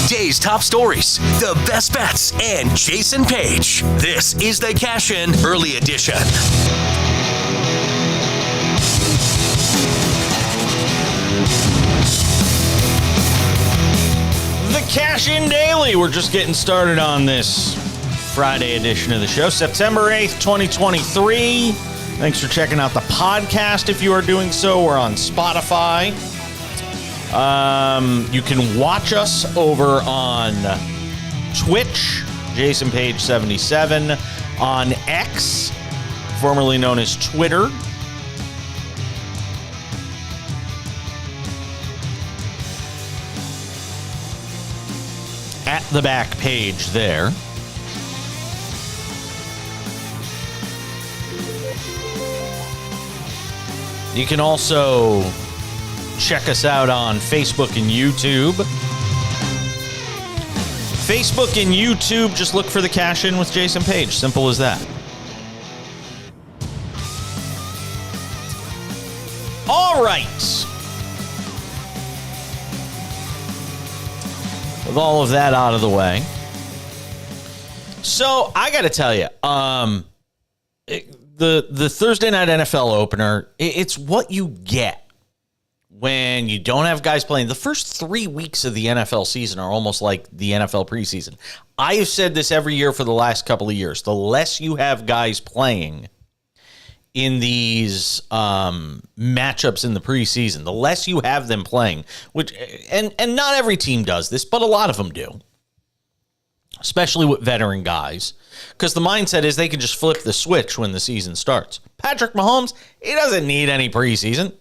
Day's top stories, the best bets, and Jason Page. This is the Cash In Early Edition. The Cash In Daily. We're just getting started on this Friday edition of the show, September 8th, 2023. Thanks for checking out the podcast. If you are doing so, we're on Spotify. You can watch us over on Twitch, Jason Page 77, on X, formerly known as Twitter. At the back page there. You can also check us out on Facebook and YouTube. Facebook and YouTube, just look for the Cash In with Jason Page. Simple as that. All right. With all of that out of the way. So, I got to tell you, the Thursday night NFL opener, it's what you get when you don't have guys playing. The first 3 weeks of the NFL season are almost like the NFL preseason. I have said this every year for the last couple of years. The less you have guys playing in these matchups in the preseason, the less you have them playing, which and not every team does this, but a lot of them do, especially with veteran guys, because the mindset is they can just flip the switch when the season starts. Patrick Mahomes, he doesn't need any preseason.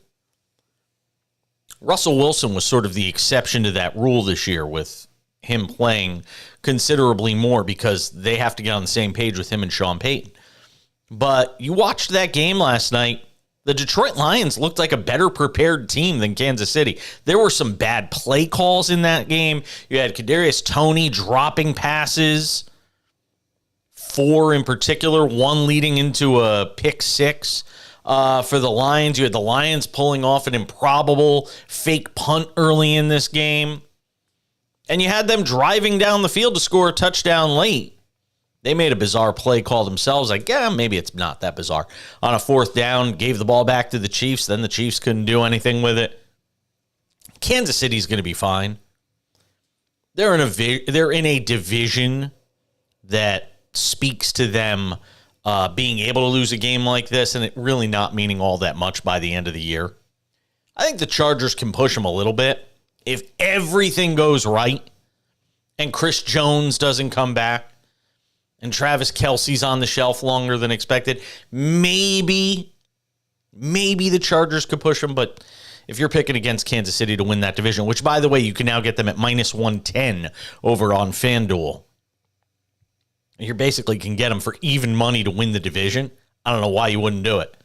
Russell Wilson was sort of the exception to that rule this year, with him playing considerably more because they have to get on the same page with him and Sean Payton. But you watched that game last night. The Detroit Lions looked like a better prepared team than Kansas City. There were some bad play calls in that game. You had Kadarius Toney dropping passes, 4 in particular, 1 leading into a pick 6 for the Lions. You had the Lions pulling off an improbable fake punt early in this game. And you had them driving down the field to score a touchdown late. They made a bizarre play call themselves. Like, yeah, maybe it's not that bizarre. On a 4th down, gave the ball back to the Chiefs. Then the Chiefs couldn't do anything with it. Kansas City's going to be fine. They're in a division that speaks to them being able to lose a game like this and it really not meaning all that much by the end of the year. I think the Chargers can push them a little bit. If everything goes right and Chris Jones doesn't come back, and Travis Kelce's on the shelf longer than expected, maybe the Chargers could push them. But if you're picking against Kansas City to win that division, which, by the way, you can now get them at -110 over on FanDuel, you basically can get them for even money to win the division. I don't know why you wouldn't do it.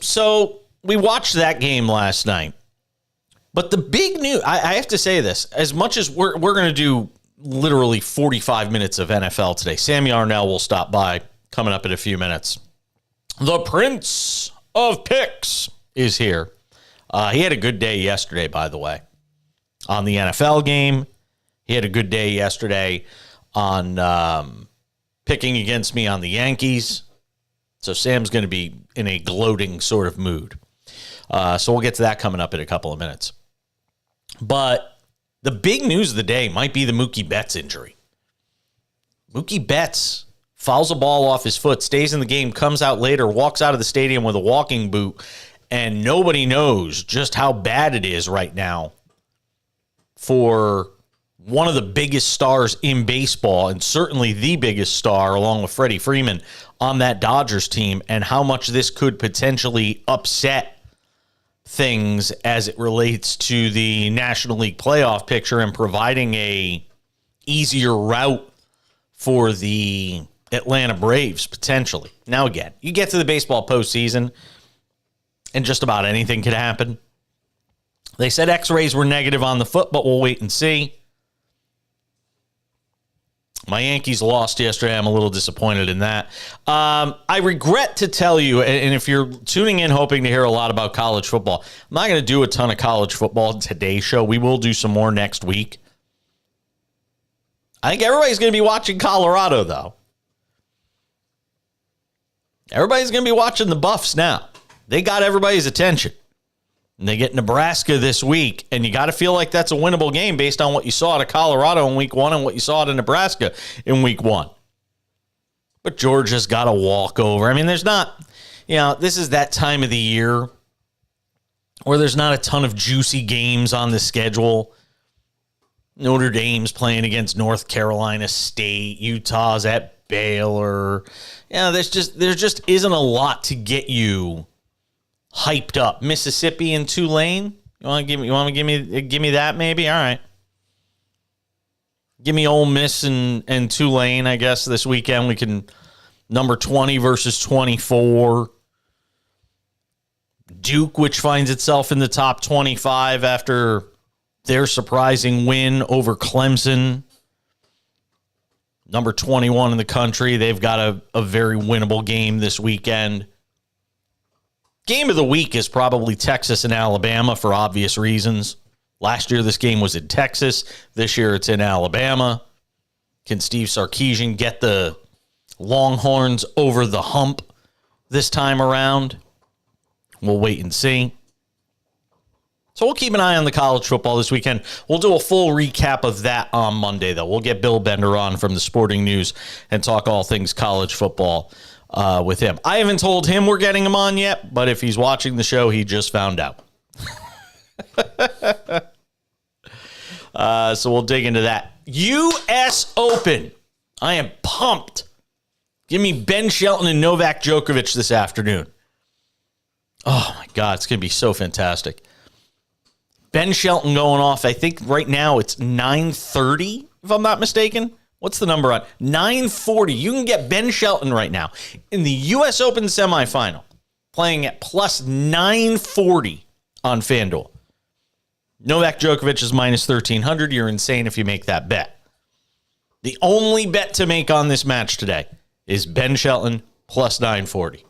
So we watched that game last night. But the big news, I have to say this, as much as we're going to do literally 45 minutes of NFL today, Sam Yarnell will stop by coming up in a few minutes. The Prince of Picks is here. He had a good day yesterday, by the way, on the NFL game. He had a good day yesterday on picking against me on the Yankees. So Sam's going to be in a gloating sort of mood. So we'll get to that coming up in a couple of minutes. But the big news of the day might be the Mookie Betts injury. Mookie Betts fouls a ball off his foot, stays in the game, comes out later, walks out of the stadium with a walking boot, and nobody knows just how bad it is right now for one of the biggest stars in baseball, and certainly the biggest star, along with Freddie Freeman, on that Dodgers team, and how much this could potentially upset things as it relates to the National League playoff picture and providing a easier route for the Atlanta Braves, potentially. Now, again, you get to the baseball postseason, and just about anything could happen. They said x-rays were negative on the foot, but we'll wait and see. My Yankees lost yesterday. I'm a little disappointed in that. I regret to tell you, and if you're tuning in hoping to hear a lot about college football, I'm not going to do a ton of college football in today's show. We will do some more next week. I think everybody's going to be watching Colorado, though. Everybody's going to be watching the Buffs now. They got everybody's attention. And they get Nebraska this week, and you got to feel like that's a winnable game based on what you saw out of Colorado in week 1 and what you saw out of Nebraska in week 1. But Georgia's got a walkover. I mean, there's not, this is that time of the year where there's not a ton of juicy games on the schedule. Notre Dame's playing against North Carolina State. Utah's at Baylor. There just isn't a lot to get you hyped up. Mississippi and Tulane. You want to give me that maybe? All right. Give me Ole Miss and Tulane, I guess, this weekend. We can number 20 versus 24. Duke, which finds itself in the top 25 after their surprising win over Clemson. Number 21 in the country. They've got a very winnable game this weekend. Game of the week is probably Texas and Alabama for obvious reasons. Last year, this game was in Texas. This year, it's in Alabama. Can Steve Sarkisian get the Longhorns over the hump this time around? We'll wait and see. So we'll keep an eye on the college football this weekend. We'll do a full recap of that on Monday, though. We'll get Bill Bender on from the Sporting News and talk all things college football with him. I haven't told him we're getting him on yet, but if he's watching the show, he just found out. So we'll dig into that. U.S. Open. I am pumped. Give me Ben Shelton and Novak Djokovic this afternoon. Oh, my God. It's going to be so fantastic. Ben Shelton going off. I think right now it's 9:30, if I'm not mistaken. What's the number on? 940. You can get Ben Shelton right now in the U.S. Open semifinal, playing at plus 940 on FanDuel. Novak Djokovic is minus 1,300. You're insane if you make that bet. The only bet to make on this match today is Ben Shelton plus 940.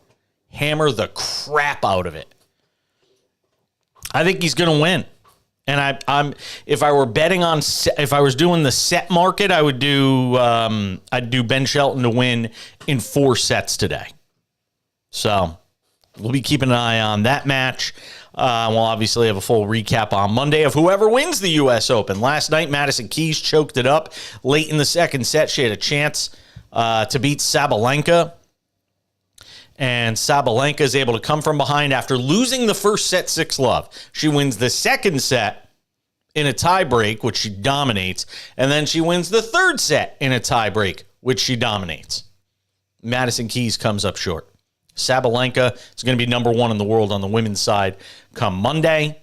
Hammer the crap out of it. I think he's going to win. And I'm if I were betting on, if I was doing the set market, I would do I'd do Ben Shelton to win in 4 sets today. So we'll be keeping an eye on that match. We'll obviously have a full recap on Monday of whoever wins the U.S. Open. Last night, Madison Keys choked it up late in the second set. She had a chance to beat Sabalenka. And Sabalenka is able to come from behind after losing the first set 6-love. She wins the second set in a tiebreak, which she dominates. And then she wins the third set in a tiebreak, which she dominates. Madison Keys comes up short. Sabalenka is going to be number 1 in the world on the women's side come Monday.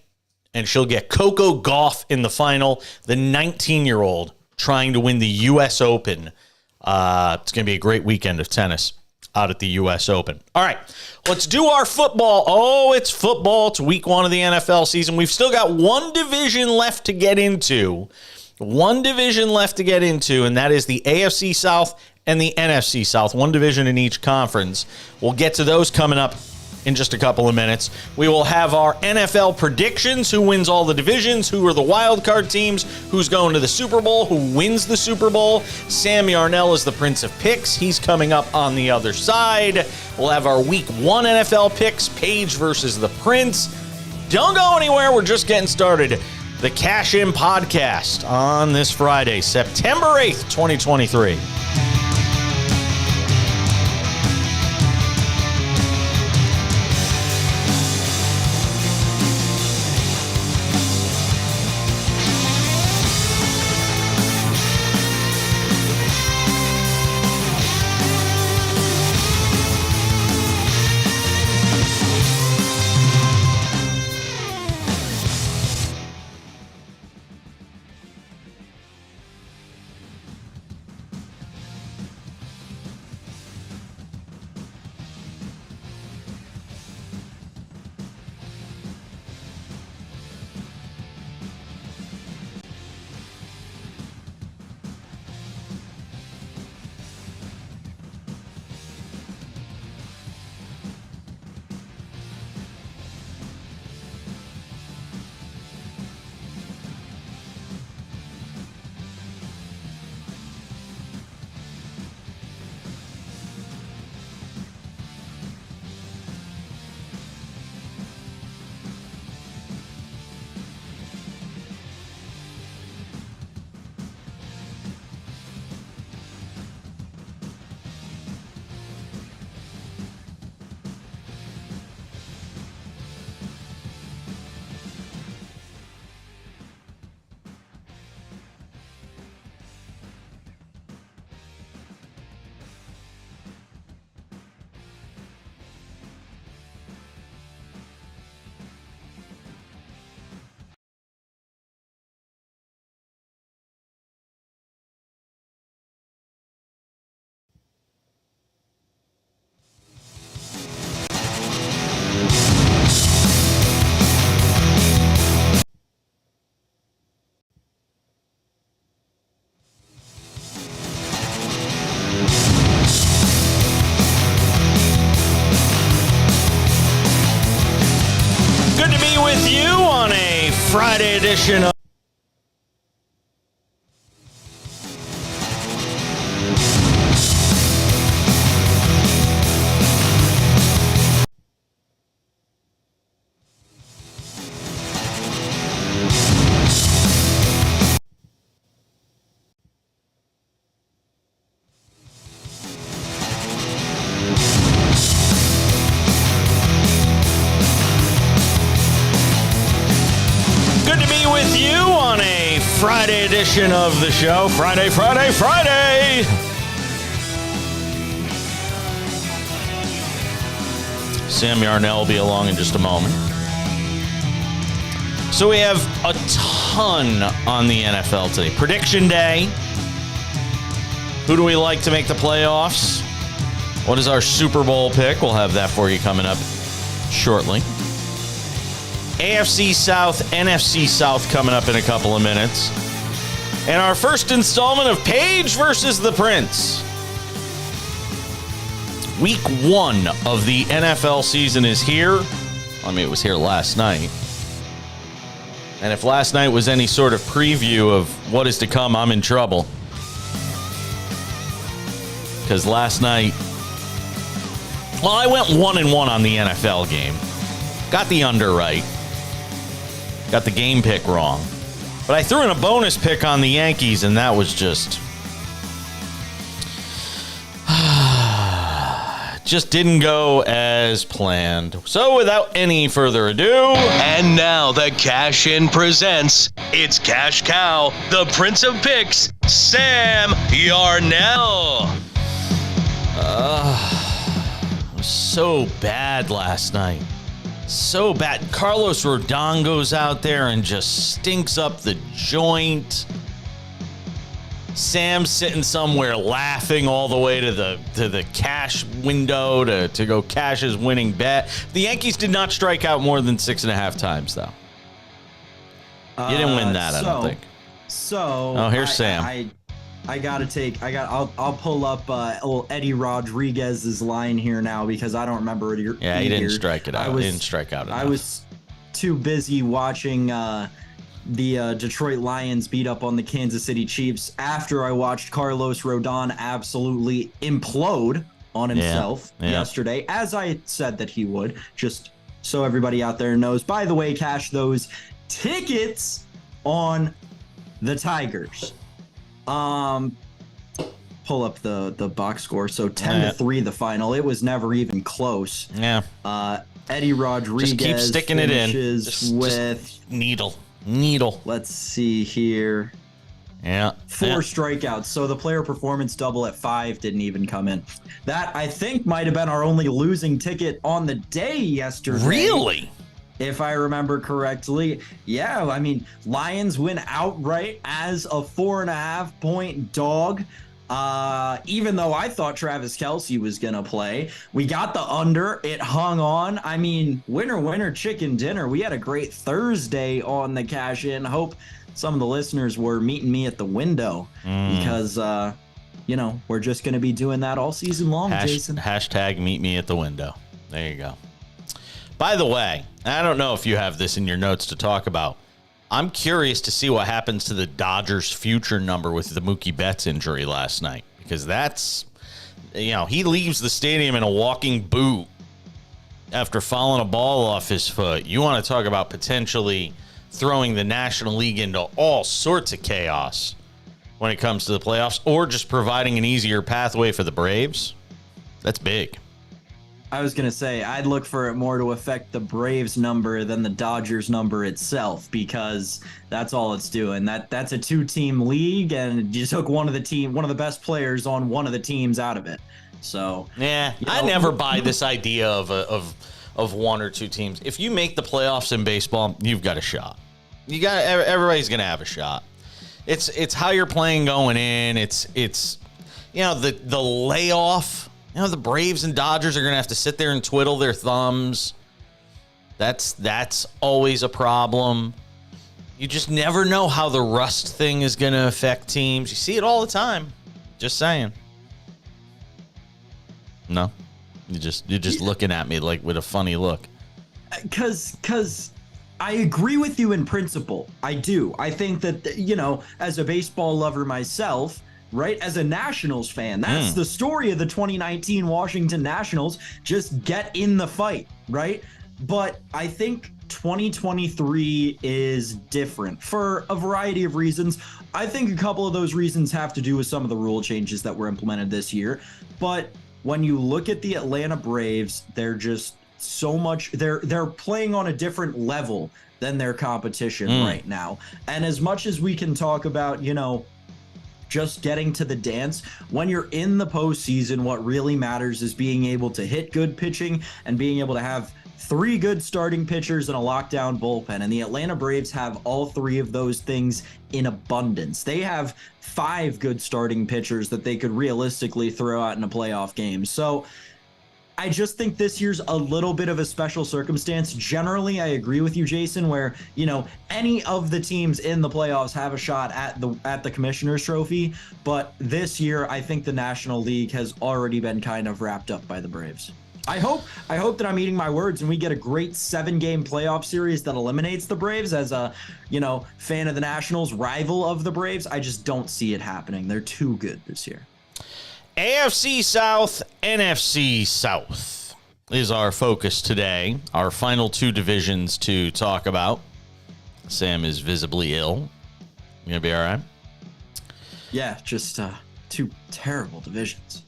And she'll get Coco Gauff in the final, the 19-year-old trying to win the U.S. Open. It's going to be a great weekend of tennis out at the U.S. Open. All right, let's do our football. Oh, it's football. It's week 1 of the NFL season. We've still got one division left to get into. And that is the AFC South and the NFC South. One division in each conference. We'll get to those coming up in just a couple of minutes. We will have our NFL predictions, who wins all the divisions, who are the wild card teams, who's going to the Super Bowl, who wins the Super Bowl. Sam Yarnell is the Prince of Picks. He's coming up on the other side. We'll have our Week 1 NFL picks, Paige versus the Prince. Don't go anywhere. We're just getting started. The Cash In Podcast on this Friday, September 8th, 2023. with you on a Friday edition of Friday edition of the show. Friday. Sam Yarnell will be along in just a moment. So we have a ton on the NFL today. Prediction day. Who do we like to make the playoffs? What is our Super Bowl pick? We'll have that for you coming up shortly. AFC South, NFC South coming up in a couple of minutes. And our first installment of Page versus the Prince. Week 1 of the NFL season is here. I mean, it was here last night. And if last night was any sort of preview of what is to come, I'm in trouble. Because last night, well, I went 1-1 on the NFL game. Got the under right. Got the game pick wrong. But I threw in a bonus pick on the Yankees, and that was just didn't go as planned. So without any further ado. And now the Cash In presents, it's Cash Cow, the Prince of Picks, Sam Yarnell. It was so bad last night. So bad. Carlos Rodon goes out there and just stinks up the joint. Sam's sitting somewhere laughing all the way to the cash window to go cash his winning bet. The Yankees did not strike out more than 6.5 times, though. You didn't win that, I don't think. So here's Sam. I'll pull up old Eddie Rodriguez's line here now because I don't remember it. Yeah, he didn't strike it out. He didn't strike out enough. I was too busy watching the Detroit Lions beat up on the Kansas City Chiefs after I watched Carlos Rodon absolutely implode on himself yesterday, as I said that he would, just so everybody out there knows. By the way, cash those tickets on the Tigers. Pull up the box score. So 10-3 the final. It was never even close. Yeah. Eddie Rodriguez just keep sticking it in. Just needle. Let's see here. Yeah. 4 strikeouts. So the player performance double at 5 didn't even come in. That, I think, might have been our only losing ticket on the day yesterday. Really? If I remember correctly. Yeah, I mean, Lions win outright as a 4.5-point dog. Even though I thought Travis Kelce was going to play. We got the under. It hung on. I mean, winner, chicken dinner. We had a great Thursday on the Cash In. Hope some of the listeners were meeting me at the window because, we're just going to be doing that all season long, Jason. Hashtag meet me at the window. There you go. By the way, I don't know if you have this in your notes to talk about. I'm curious to see what happens to the Dodgers' future number with the Mookie Betts injury last night, because that's, he leaves the stadium in a walking boot after fouling a ball off his foot. You want to talk about potentially throwing the National League into all sorts of chaos when it comes to the playoffs, or just providing an easier pathway for the Braves. That's big. I was going to say, I'd look for it more to affect the Braves number than the Dodgers number itself, because that's all it's doing. That's a 2-team league, and you took one of the best players on one of the teams out of it. So yeah, I never buy this idea of 1 or 2 teams. If you make the playoffs in baseball, you've got a shot. Everybody's going to have a shot. It's how you're playing going in. It's the layoff. The Braves and Dodgers are going to have to sit there and twiddle their thumbs. That's always a problem. You just never know how the rust thing is going to affect teams. You see it all the time. Just saying. No? You're just looking at me like with a funny look. Because I agree with you in principle. I do. I think that, as a baseball lover myself, right, as a Nationals fan, that's the story of the 2019 Washington Nationals. Just get in the fight, right? But I think 2023 is different for a variety of reasons. I think a couple of those reasons have to do with some of the rule changes that were implemented this year. But when you look at the Atlanta Braves, they're just so much, they're playing on a different level than their competition right now. And as much as we can talk about, just getting to the dance, when you're in the postseason, what really matters is being able to hit good pitching and being able to have 3 good starting pitchers and a lockdown bullpen. And the Atlanta Braves have all 3 of those things in abundance. They have 5 good starting pitchers that they could realistically throw out in a playoff game. So I just think this year's a little bit of a special circumstance. Generally, I agree with you, Jason, where, any of the teams in the playoffs have a shot at the Commissioner's Trophy. But this year, I think the National League has already been kind of wrapped up by the Braves. I hope that I'm eating my words and we get a great 7-game playoff series that eliminates the Braves. As a, fan of the Nationals, rival of the Braves, I just don't see it happening. They're too good this year. AFC South, NFC South is our focus today. Our final 2 divisions to talk about. Sam is visibly ill. You gonna be all right? Yeah, just 2 terrible divisions.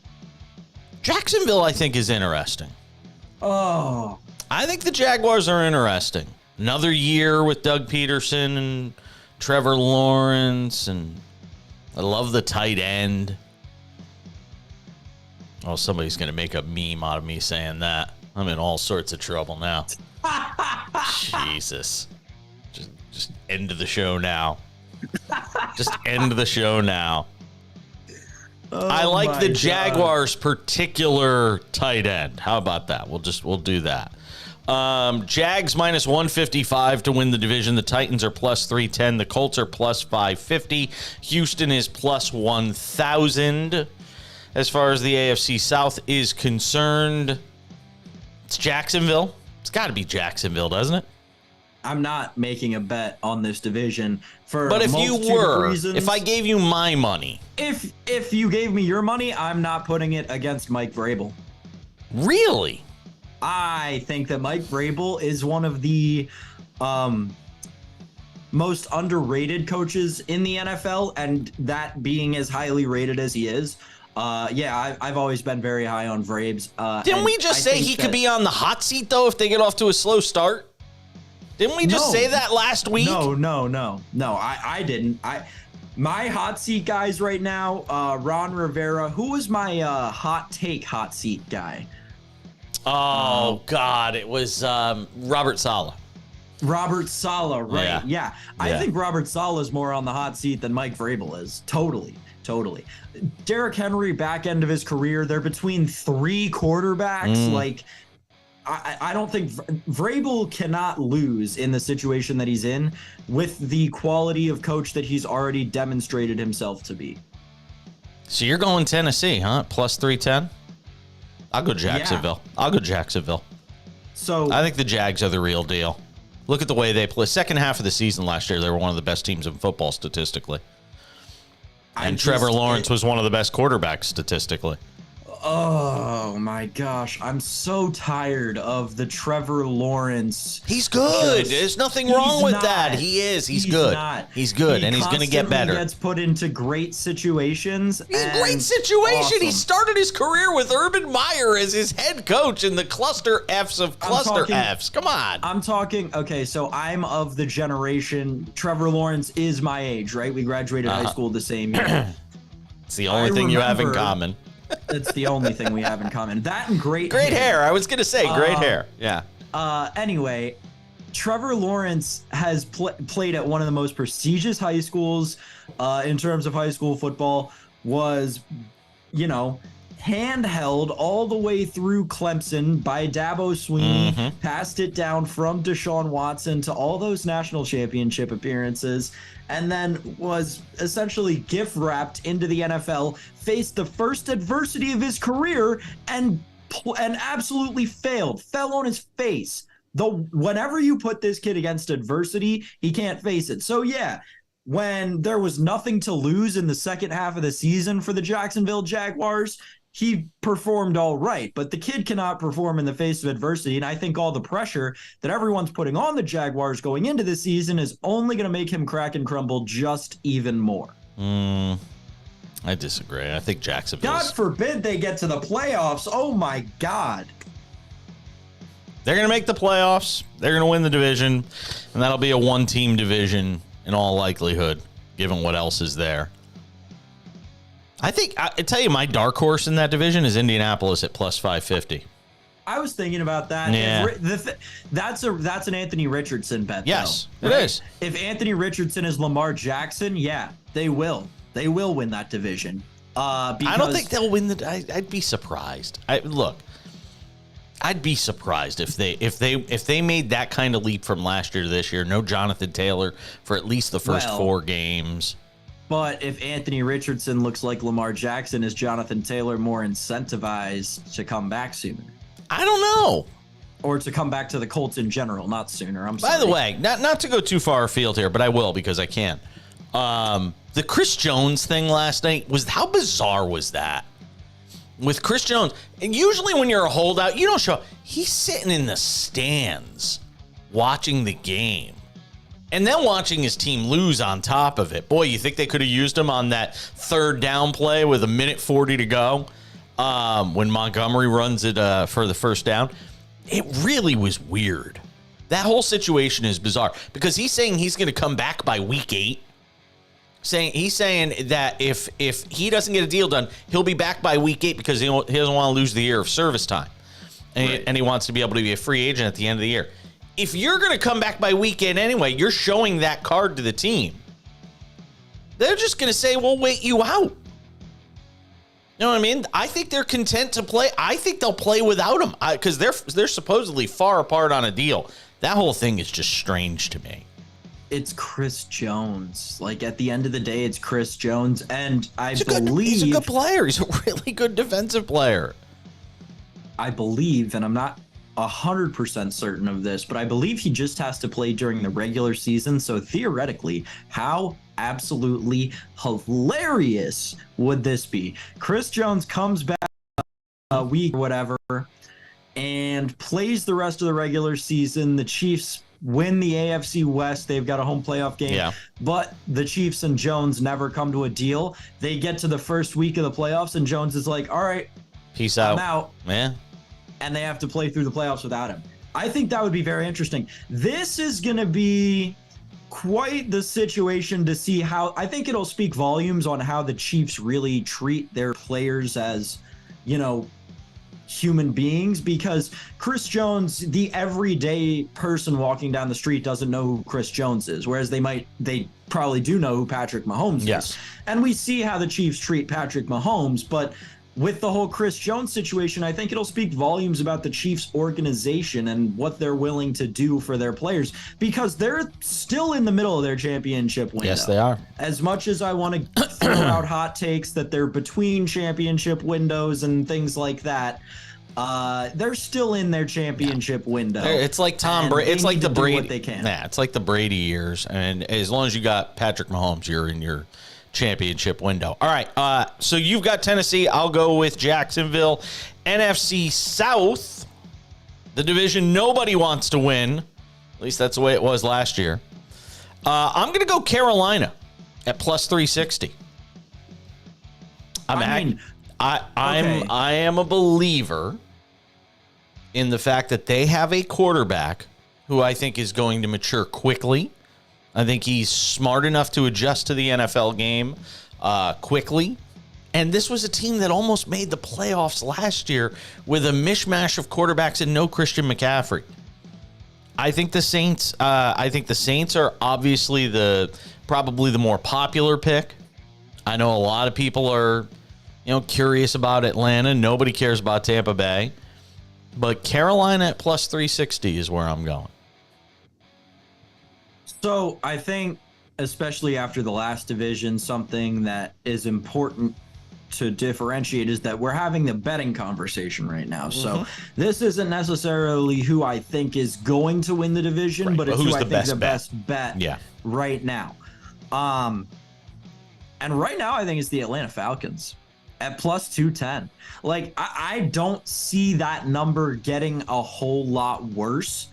Jacksonville, I think, is interesting. Oh. I think the Jaguars are interesting. Another year with Doug Peterson and Trevor Lawrence, and I love the tight end. Oh, somebody's going to make a meme out of me saying that. I'm in all sorts of trouble now. Jesus. Just end the show now. Just end the show now. Oh, I like the God. Jaguars' particular tight end. How about that? We'll do that. Jags minus 155 to win the division. The Titans are plus 310. The Colts are plus 550. Houston is plus 1,000. As far as the AFC South is concerned, it's Jacksonville. It's got to be Jacksonville, doesn't it? I'm not making a bet on this division for But if a you multitude of were, reasons. if I gave you my money. If you gave me your money, I'm not putting it against Mike Vrabel. Really? I think that Mike Vrabel is one of the most underrated coaches in the NFL, and that being as highly rated as he is. I've always been very high on Vrabes. Didn't we just say he could be on the hot seat, though, if they get off to a slow start? Didn't we just say that last week? No, I didn't. My hot seat guys right now, Ron Rivera. Who was my hot seat guy? Oh, God, it was Robert Saleh. Robert Saleh, right? Yeah. I think Robert Saleh is more on the hot seat than Mike Vrabel is. Totally. Derrick Henry, back end of his career, they're between 3 quarterbacks. I don't think Vrabel cannot lose in the situation that he's in with the quality of coach that he's already demonstrated himself to be. So you're going Tennessee, huh? Plus 310? I'll go Jacksonville. So I think the Jags are the real deal. Look at the way they play. Second half of the season last year, they were one of the best teams in football statistically. And Trevor Lawrence was one of the best quarterbacks statistically. Oh my gosh, I'm so tired of the Trevor Lawrence. He's good. There's nothing wrong with that. He is. He's good. He's good, and he's going to get better. He gets put into great situations. Great situation. Awesome. He started his career with Urban Meyer as his head coach in the cluster Fs of cluster Fs. Come on. I'm talking. Okay, so I'm of the generation. Trevor Lawrence is my age, right? We graduated high school the same year. It's the only thing you have in common. It's the only thing we have in common. That and great hair. I was going to say great hair. Yeah. Anyway, Trevor Lawrence has played at one of the most prestigious high schools in terms of high school football, was, handheld all the way through Clemson by Dabo Swinney, passed it down from Deshaun Watson to all those national championship appearances, and then was essentially gift wrapped into the NFL, faced the first adversity of his career, and absolutely fell on his face whenever you put this kid against adversity, he can't face it. So yeah, when there was nothing to lose in the second half of the season for the Jacksonville Jaguars, he performed all right, but the kid cannot perform in the face of adversity. And I think all the pressure that everyone's putting on the Jaguars going into the season is only going to make him crack and crumble just even more. I disagree. I think Jacksonville. God forbid they get to the playoffs. Oh my God. They're going to make the playoffs. They're going to win the division, and that'll be a one-team division in all likelihood, given what else is there. I think I tell you, my dark horse in that division is Indianapolis at plus 550. I was thinking about that. Yeah. That's an Anthony Richardson bet. Yes, though, it right? is. If Anthony Richardson is Lamar Jackson, yeah, they will. They will win that division. Because I don't think they'll win the. I'd be surprised. I'd be surprised if they made that kind of leap from last year to this year. No Jonathan Taylor for at least the first 4 games. But if Anthony Richardson looks like Lamar Jackson, is Jonathan Taylor more incentivized to come back sooner? I don't know. Or to come back to the Colts in general, not sooner. I'm sorry. By the way, not to go too far afield here, but I will because I can. The Chris Jones thing last night how bizarre was that? With Chris Jones, and usually when you're a holdout, you don't show up. He's sitting in the stands watching the game and then watching his team lose on top of it. Boy, you think they could have used him on that third down play with 1:40 to go when Montgomery runs it for the first down? It really was weird. That whole situation is bizarre because he's saying he's going to come back by week 8. He's saying that if he doesn't get a deal done, he'll be back by week 8 because he doesn't want to lose the year of service time. And he wants to be able to be a free agent at the end of the year. If you're going to come back by week 8 anyway, you're showing that card to the team. They're just going to say, we'll wait you out. You know what I mean? I think they're content to play. I think they'll play without him because they're supposedly far apart on a deal. That whole thing is just strange to me. It's Chris Jones. Like, at the end of the day, it's Chris Jones. And he's a good player. He's a really good defensive player. I believe, and I'm not 100% certain of this, but I believe he just has to play during the regular season. So theoretically, how absolutely hilarious would this be? Chris Jones comes back a week or whatever and plays the rest of the regular season. The Chiefs win the AFC West. They've got a home playoff game, but the Chiefs and Jones never come to a deal. They get to the first week of the playoffs and Jones is like, all right, peace out. I'm out. Man. And they have to play through the playoffs without him. I think that would be very interesting. This is going to be quite the situation to see how. I think it'll speak volumes on how the Chiefs really treat their players as, human beings, because Chris Jones, the everyday person walking down the street, doesn't know who Chris Jones is, whereas they probably do know who Patrick Mahomes is. And we see how the Chiefs treat Patrick Mahomes, but with the whole Chris Jones situation, I think it'll speak volumes about the Chiefs organization and what they're willing to do for their players, because they're still in the middle of their championship window. Yes, they are. As much as I want to throw out hot takes that they're between championship windows and things like that, they're still in their championship window. It's like Tom Brady. It's like the Brady. What they can. Yeah, it's like the Brady years. And as long as you got Patrick Mahomes, you're in your championship window. All right. So you've got Tennessee. I'll go with Jacksonville. NFC South, the division nobody wants to win. At least that's the way it was last year. I'm going to go Carolina at plus 360. I am a believer in the fact that they have a quarterback who I think is going to mature quickly. I think he's smart enough to adjust to the NFL game quickly. And this was a team that almost made the playoffs last year with a mishmash of quarterbacks and no Christian McCaffrey. I think the Saints are obviously probably the more popular pick. I know a lot of people are curious about Atlanta. Nobody cares about Tampa Bay. But Carolina at plus 360 is where I'm going. So I think, especially after the last division, something that is important to differentiate is that we're having the betting conversation right now. So this isn't necessarily who I think is going to win the division, Right. but it's Who's who I the think is the best best bet Yeah. right now. And right now I think it's the Atlanta Falcons at plus 210. Like I don't see that number getting a whole lot worse.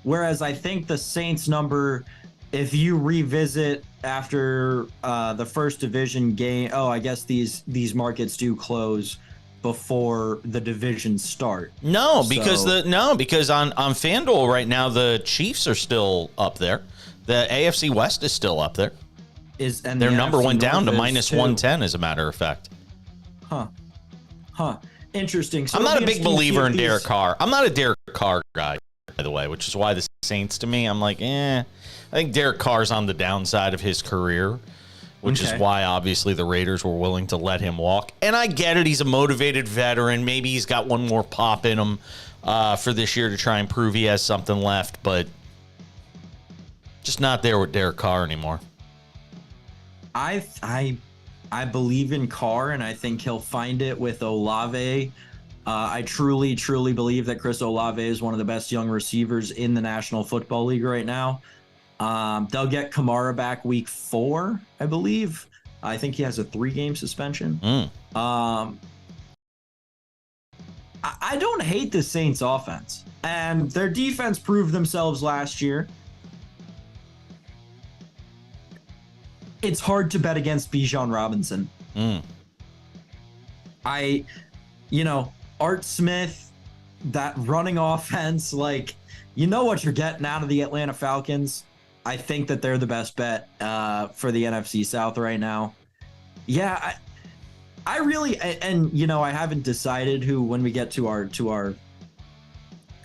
Whereas I think the Saints number, if you revisit after the first division game, I guess these markets do close before the divisions start. Because on FanDuel right now the Chiefs are still up there. The AFC West is still up there. And their the number NFC went down to North is minus too. 110, as a matter of fact. Interesting. So I'm not a it'll be big interesting to see believer if in these- Derek Carr. I'm not a Derek Carr guy, by the way, which is why the Saints, to me, I'm like, I think Derek Carr's on the downside of his career, which is why, obviously, the Raiders were willing to let him walk. And I get it. He's a motivated veteran. Maybe he's got one more pop in him for this year to try and prove he has something left, but just not there with Derek Carr anymore. I believe in Carr, and I think he'll find it with Olave. I truly believe that Chris Olave is one of the best young receivers in the National Football League right now. They'll get Kamara back week 4, I believe. I think he has a 3-game suspension. I don't hate the Saints offense, and their defense proved themselves last year. It's hard to bet against Bijan Robinson. Art Smith, that running offense, like, you know what you're getting out of the Atlanta Falcons. I think that they're the best bet for the NFC South right now. Yeah, I really, and I haven't decided who, when we get to our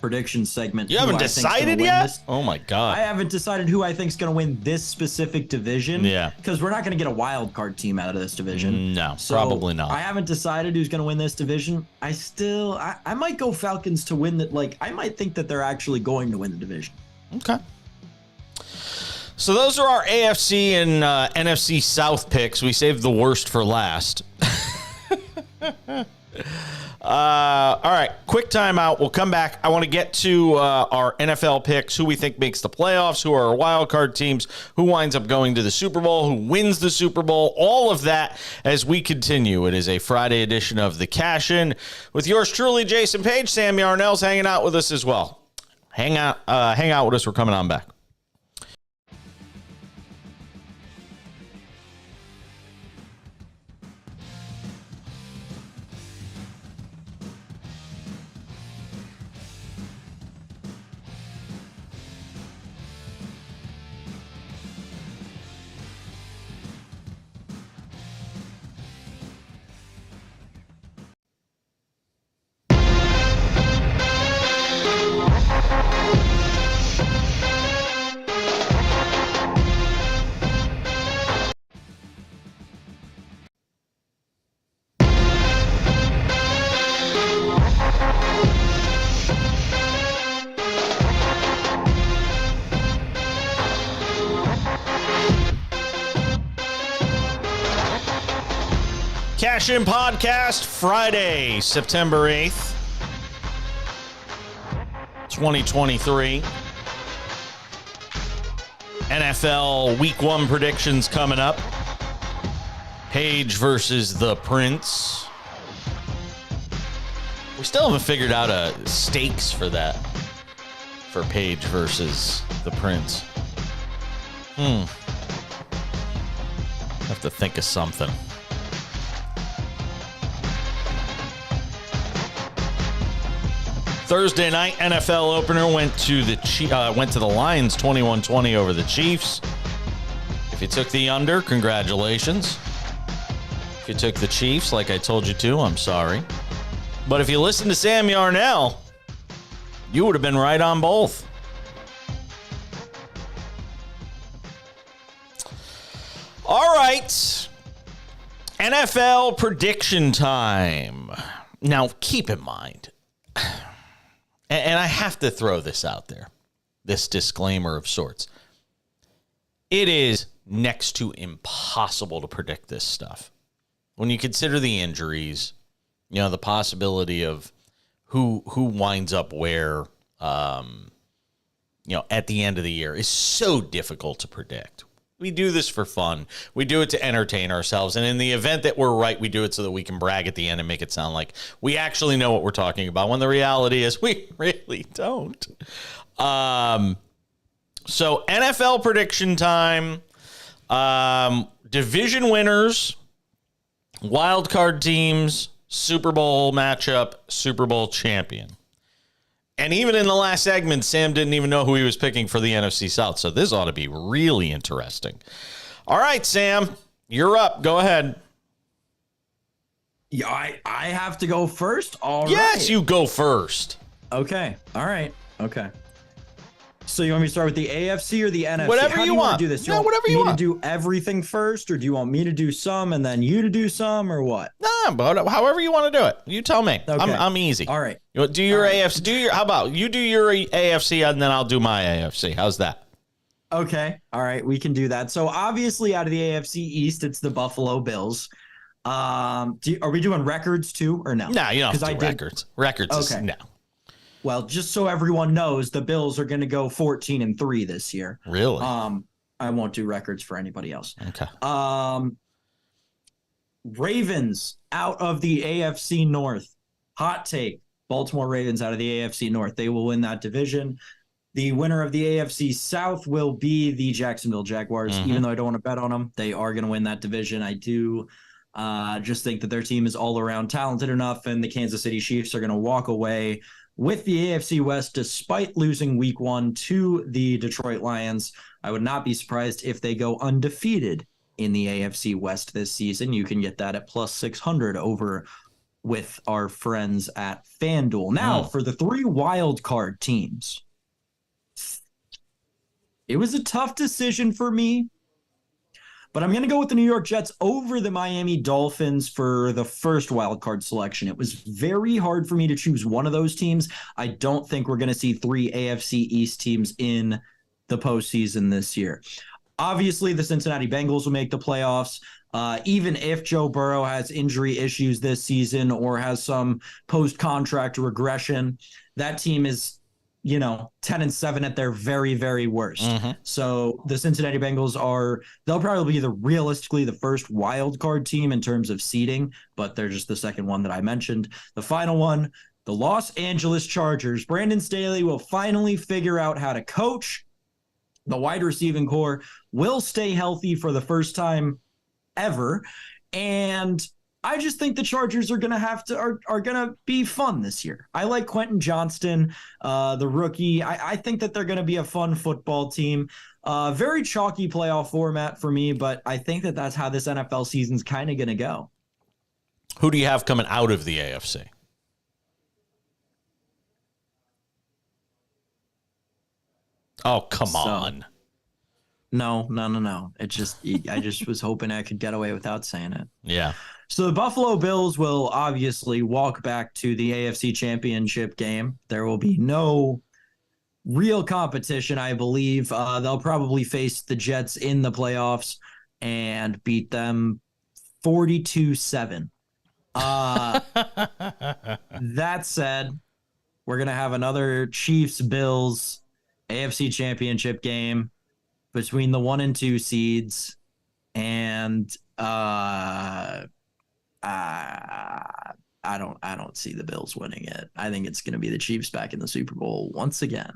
prediction segment. You haven't decided yet? Oh my God. I haven't decided who I think is going to win this specific division. Yeah. Because we're not going to get a wild card team out of this division. No, So probably not. I haven't decided who's going to win this division. I might go Falcons to win that. Like, I might think that they're actually going to win the division. Okay. So those are our AFC and NFC South picks. We saved the worst for last. All right, quick timeout. We'll come back. I want to get to our NFL picks, who we think makes the playoffs, who are our wild card teams, who winds up going to the Super Bowl, who wins the Super Bowl, all of that as we continue. It is a Friday edition of The Cash In with yours truly, Jason Page. Sam Yarnell's hanging out with us as well. Hang out with us. We're coming on back. Cash In Podcast, Friday, September 8th, 2023. NFL Week 1 predictions coming up. Page versus the Prince. We still haven't figured out a stakes for that. For Page versus the Prince. Have to think of something. Thursday night NFL opener went to the Lions 21-20 over the Chiefs. If you took the under, congratulations. If you took the Chiefs, like I told you to, I'm sorry. But if you listened to Sam Yarnell, you would have been right on both. All right. NFL prediction time. Now, keep in mind, and I have to throw this out there, this disclaimer of sorts. It is next to impossible to predict this stuff. when you consider the injuries, the possibility of who winds up where, at the end of the year is so difficult to predict. We do this for fun. We do it to entertain ourselves. And in the event that we're right, we do it so that we can brag at the end and make it sound like we actually know what we're talking about, when the reality is we really don't. So NFL prediction time, division winners, wild card teams, Super Bowl matchup, Super Bowl champion. And even in the last segment, Sam didn't even know who he was picking for the NFC South. So this ought to be really interesting. All right, Sam, you're up. Go ahead. Yeah, I have to go first? All right. Yes, you go first. Okay. All right. Okay. So you want me to start with the AFC or the NFC? Whatever How you do want. Do this? Yeah, whatever you want. Do everything first, or do you want me to do some and then you to do some, or what? Nah, but however you want to do it. You tell me. Okay. I'm easy. All right. Do your AFC. How about you do your AFC and then I'll do my AFC? How's that? Okay. All right. We can do that. So obviously, out of the AFC East, it's the Buffalo Bills. Are we doing records too, or no? No, you don't have to do records. Records is no. Well, just so everyone knows, the Bills are going to go 14-3 this year. Really? I won't do records for anybody else. Okay. Ravens out of the AFC North. Hot take. Baltimore Ravens out of the AFC North. They will win that division. The winner of the AFC South will be the Jacksonville Jaguars. Even though I don't want to bet on them, they are going to win that division. I do just think that their team is all around talented enough, and the Kansas City Chiefs are going to walk away with the AFC West despite losing week 1 to the Detroit Lions. I would not be surprised if they go undefeated in the AFC West this season. You can get that at plus 600 over with our friends at FanDuel. Now, for the 3 wild card teams, it was a tough decision for me, but I'm going to go with the New York Jets over the Miami Dolphins for the first wild card selection. It was very hard for me to choose one of those teams. I don't think we're going to see 3 AFC East teams in the postseason this year. Obviously, the Cincinnati Bengals will make the playoffs. Even if Joe Burrow has injury issues this season or has some post-contract regression, that team is 10-7 at their very, very worst. So the Cincinnati Bengals they'll probably be realistically the first wild card team in terms of seeding, but they're just the second one that I mentioned. The final one, the Los Angeles Chargers. Brandon Staley will finally figure out how to coach. The wide receiving core will stay healthy for the first time ever. And I just think the Chargers are going to be fun this year. I like Quentin Johnston, the rookie. I think that they're going to be a fun football team. Very chalky playoff format for me, but I think that that's how this NFL season's kind of going to go. Who do you have coming out of the AFC? Oh, come on. No. I just was hoping I could get away without saying it. Yeah. So the Buffalo Bills will obviously walk back to the AFC Championship game. There will be no real competition, I believe. They'll probably face the Jets in the playoffs and beat them 42-7. That said, we're going to have another Chiefs-Bills AFC Championship game between the 1 and 2 seeds, and I don't see the Bills winning it. I think it's going to be the Chiefs back in the Super Bowl once again.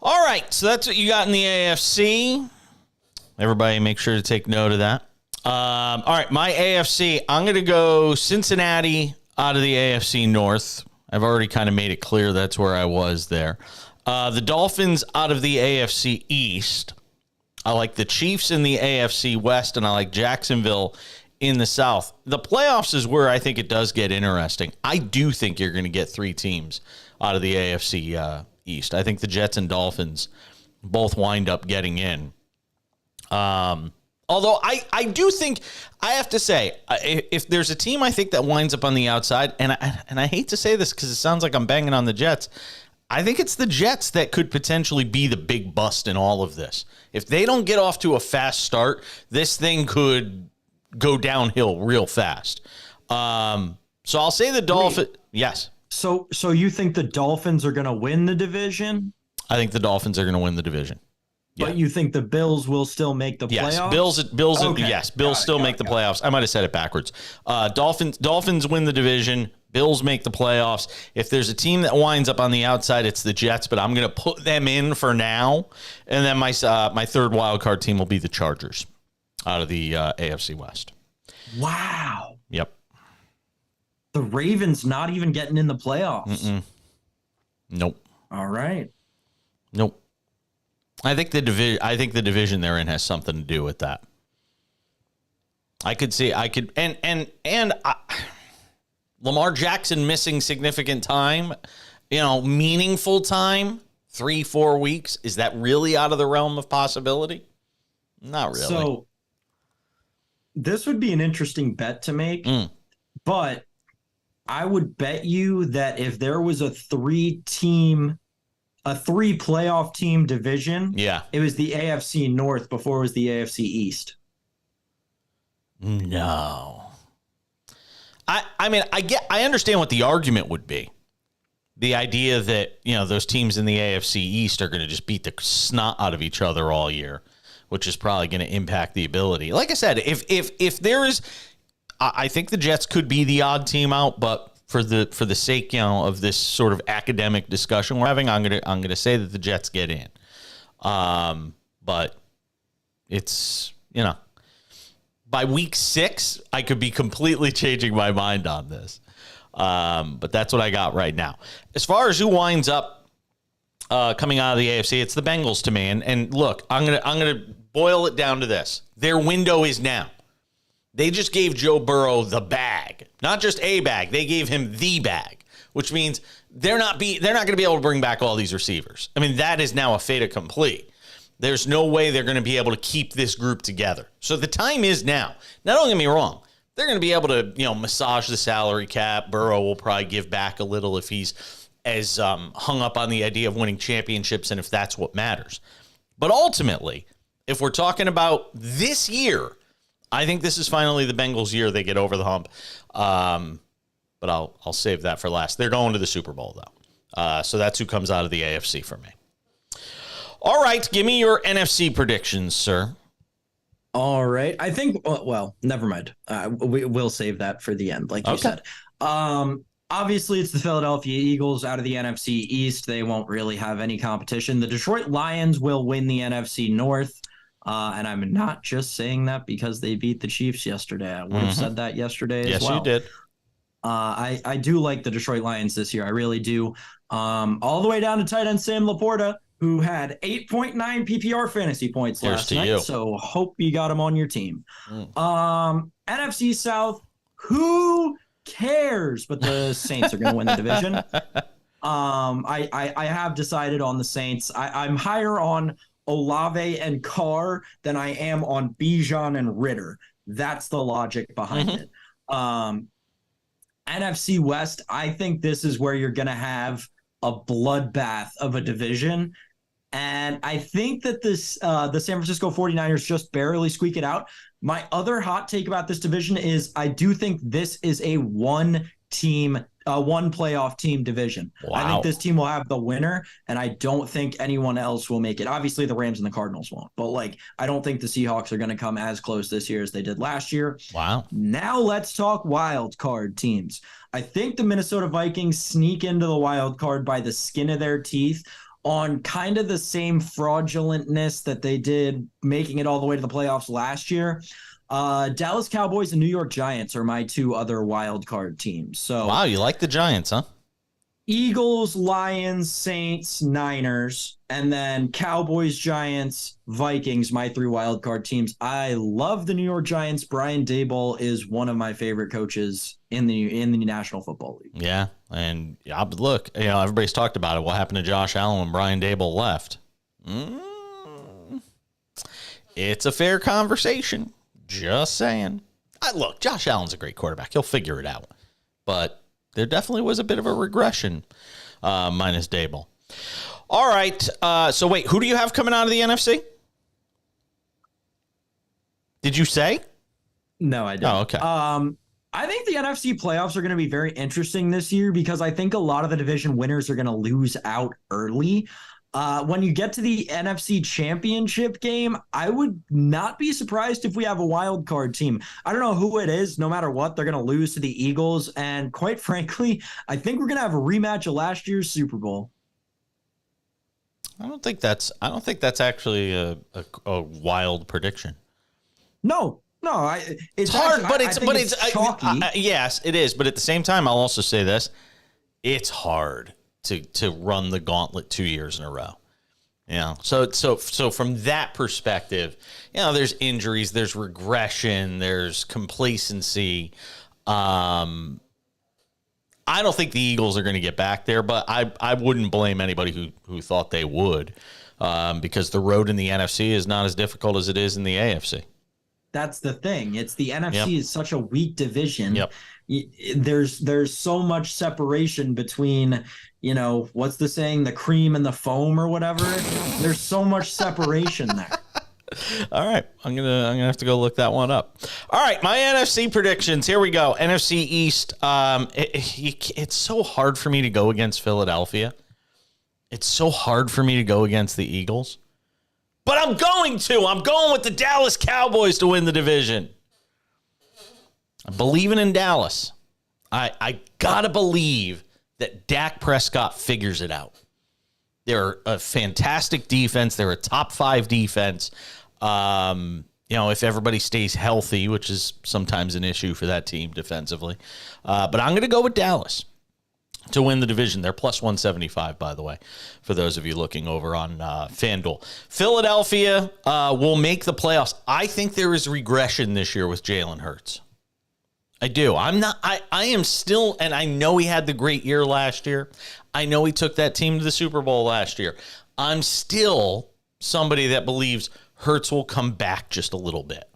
All right, so that's what you got in the AFC. Everybody make sure to take note of that. All right, my AFC, I'm going to go Cincinnati out of the AFC North. I've already kind of made it clear that's where I was there. The Dolphins out of the AFC East. I like the Chiefs in the AFC West, and I like Jacksonville in the South. The playoffs is where I think it does get interesting. I do think you're going to get 3 teams out of the AFC East. I think the Jets and Dolphins both wind up getting in. Although I do think, I have to say, if there's a team I think that winds up on the outside, and I hate to say this because it sounds like I'm banging on the Jets, I think it's the Jets that could potentially be the big bust in all of this. If they don't get off to a fast start, this thing could go downhill real fast. So I'll say the Dolphins. Yes. So you think the Dolphins are going to win the division? I think the Dolphins are going to win the division. But you think the Bills will still make the playoffs? Bills. Okay. Yes, Bills still make the playoffs. I might have said it backwards. Dolphins win the division. Bills make the playoffs. If there's a team that winds up on the outside, it's the Jets. But I'm going to put them in for now, and then my third wild card team will be the Chargers out of the AFC West. Wow. Yep. The Ravens not even getting in the playoffs. Nope. All right. Nope. I think the division they're in has something to do with that. Lamar Jackson missing significant time, meaningful time, 3-4 weeks. Is that really out of the realm of possibility? Not really. So this would be an interesting bet to make, but I would bet you that if there was a three playoff team division, it was the AFC North before it was the AFC East. No. I understand what the argument would be. The idea that, those teams in the AFC East are going to just beat the snot out of each other all year, which is probably going to impact the ability. Like I said, if there is, I think the Jets could be the odd team out, but for the sake, of this sort of academic discussion we're having, I'm gonna say that the Jets get in. But it's, by week 6, I could be completely changing my mind on this. But that's what I got right now. As far as who winds up coming out of the AFC, it's the Bengals to me. And look, I'm gonna boil it down to this: their window is now. They just gave Joe Burrow the bag, not just a bag. They gave him the bag, which means they're not going to be able to bring back all these receivers. I mean, that is now a fait accompli. There's no way they're going to be able to keep this group together. So the time is now. Now, don't get me wrong. They're going to be able to, massage the salary cap. Burrow will probably give back a little if he's as hung up on the idea of winning championships and if that's what matters. But ultimately, if we're talking about this year, I think this is finally the Bengals' year. They get over the hump. But I'll save that for last. They're going to the Super Bowl, though. So that's who comes out of the AFC for me. All right, give me your NFC predictions, sir. All right. I think, well, never mind. We'll save that for the end, like you said. Obviously, it's the Philadelphia Eagles out of the NFC East. They won't really have any competition. The Detroit Lions will win the NFC North. And I'm not just saying that because they beat the Chiefs yesterday. I would have said that yesterday as well. Yes, you did. I do like the Detroit Lions this year. I really do. All the way down to tight end Sam Laporta, who had 8.9 PPR fantasy points last night. So hope you got him on your team. NFC South, who cares? But the Saints are going to win the division. I have decided on the Saints. I'm higher on Olave and Carr than I am on Bijan and Ritter. That's the logic behind it. NFC West, I think this is where you're going to have a bloodbath of a division. And I think that the San Francisco 49ers just barely squeak it out. My other hot take about this division is I do think this is a one playoff team division. Wow. I think this team will have the winner, and I don't think anyone else will make it. Obviously, the Rams and the Cardinals won't, but I don't think the Seahawks are going to come as close this year as they did last year. Wow. Now let's talk wild card teams. I think the Minnesota Vikings sneak into the wild card by the skin of their teeth on kind of the same fraudulentness that they did making it all the way to the playoffs last year. Dallas Cowboys and New York Giants are my two other wild card teams. So wow, you like the Giants, huh? Eagles, Lions, Saints, Niners, and then Cowboys, Giants, Vikings, my three wild card teams. I love the New York Giants. Brian Daboll is one of my favorite coaches in the National Football League. Yeah, and look, everybody's talked about it. What happened to Josh Allen when Brian Daboll left? It's a fair conversation. Just saying. Look, Josh Allen's a great quarterback. He'll figure it out. But there definitely was a bit of a regression minus Daboll. All right. So wait, who do you have coming out of the NFC? Did you say? No, I don't. Oh, okay. I think the NFC playoffs are going to be very interesting this year because I think a lot of the division winners are going to lose out early. When you get to the NFC championship game, I would not be surprised if we have a wild card team. I don't know who it is. No matter what, they're going to lose to the Eagles. And quite frankly, I think we're going to have a rematch of last year's Super Bowl. I don't think that's actually a wild prediction. No, it's hard, but it's chalky. Yes, it is. But at the same time, I'll also say this: it's hard to run the gauntlet 2 years in a row. So from that perspective, there's injuries, there's regression, there's complacency. I don't think the Eagles are going to get back there, but I wouldn't blame anybody who thought they would, because the road in the NFC is not as difficult as it is in the AFC. That's the thing. It's the NFC is such a weak division. Yep. There's so much separation between, what's the saying, the cream and the foam or whatever. There's so much separation there. All right, I'm gonna have to go look that one up. All right, my NFC predictions. Here we go. NFC East. It's so hard for me to go against Philadelphia. It's so hard for me to go against the Eagles, but I'm going to. I'm going with the Dallas Cowboys to win the division. I'm believing in Dallas. I gotta believe that Dak Prescott figures it out. They're a fantastic defense. They're a top 5 defense. If everybody stays healthy, which is sometimes an issue for that team defensively. But I'm going to go with Dallas to win the division. They're plus 175, by the way, for those of you looking over on FanDuel. Philadelphia will make the playoffs. I think there is regression this year with Jalen Hurts. I do. I am still, and I know he had the great year last year. I know he took that team to the Super Bowl last year. I'm still somebody that believes Hurts will come back just a little bit.